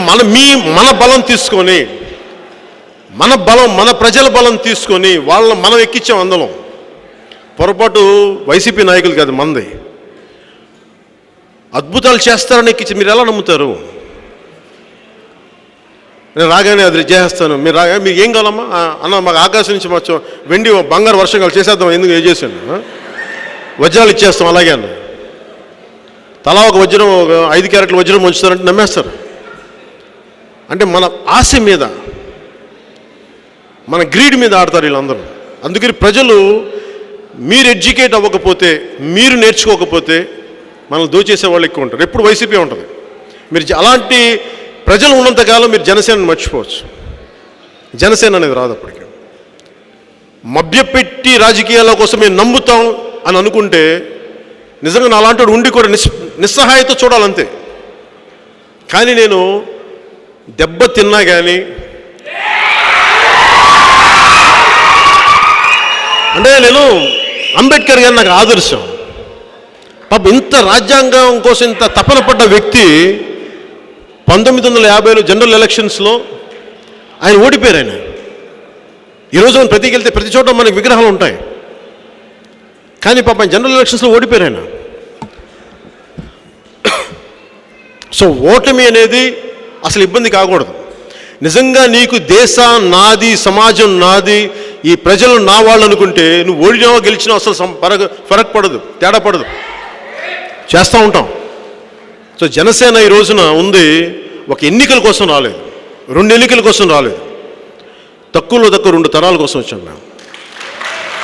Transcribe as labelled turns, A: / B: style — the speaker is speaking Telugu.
A: మన బలం తీసుకొని, మన ప్రజల బలం తీసుకొని మనం ఎక్కించాం అందరం. పొరపాటు వైసీపీ నాయకులు కాదు, మంది. అద్భుతాలు చేస్తారని ఎక్కించి మీరు ఎలా నమ్ముతారు? నేను రాగానే అది చేస్తాను, మీరు రాగానే మీకు ఏం కావాలమ్మా అన్న, మాకు ఆకాశం నుంచి మొత్తం వెండి బంగారు వర్షం కావాలి, చేసేద్దాం, ఎందుకు ఏం చేశాను, వజ్రాలు ఇచ్చేస్తాం అలాగే అన్న. తలా ఒక వజ్రం, 5 క్యారెట్ల వజ్రం ఉంచుతారంటే నమ్మేస్తారు. అంటే మన ఆశ మీద, మన గ్రీడ్ మీద ఆడతారు వీళ్ళందరూ. అందుకని ప్రజలు మీరు ఎడ్యుకేట్ అవ్వకపోతే, మీరు నేర్చుకోకపోతే మనల్ని దోచేసే వాళ్ళు ఎక్కువ ఉంటారు. ఎప్పుడు వైసీపీ ఉంటుంది. మీరు అలాంటి ప్రజలు ఉన్నంతకాలం మీరు జనసేనని మర్చిపోవచ్చు. జనసేన అనేది రాదు అప్పటికి. మభ్యపెట్టి రాజకీయాల కోసం మేము నమ్ముతాం అని అనుకుంటే నిజంగా నా అలాంటి ఉండి కూడా నిస్సహాయత చూడాలంతే. కానీ నేను దెబ్బ తిన్నా కానీ, అంటే నేను అంబేద్కర్ గారు నాకు ఆదర్శం. పాప ఇంత రాజ్యాంగం కోసం ఇంత తపన పడ్డ వ్యక్తి 1950లో జనరల్ ఎలక్షన్స్లో ఆయన ఓడిపోయారు. ఆయన ఈరోజు మనం ప్రతి చోట మనకి విగ్రహాలు ఉంటాయి, కానీ పాప జనరల్ ఎలక్షన్స్లో ఓడిపోయారు ఆయన. సో ఓటమి అనేది అసలు ఇబ్బంది కాకూడదు. నిజంగా నీకు దేశం నాది, సమాజం నాది, ఈ ప్రజలు నా వాళ్ళు అనుకుంటే నువ్వు ఓడినావో గెలిచినావో అసలు ఫరక్ పడదు, తేడా పడదు, చేస్తూ ఉంటాం. సో జనసేన ఈ రోజున ఉంది, ఒక ఎన్నికల కోసం రాలేదు, 2 ఎన్నికల కోసం రాలేదు, తక్కువలో తక్కువ 2 తరాల కోసం వచ్చాం మేము.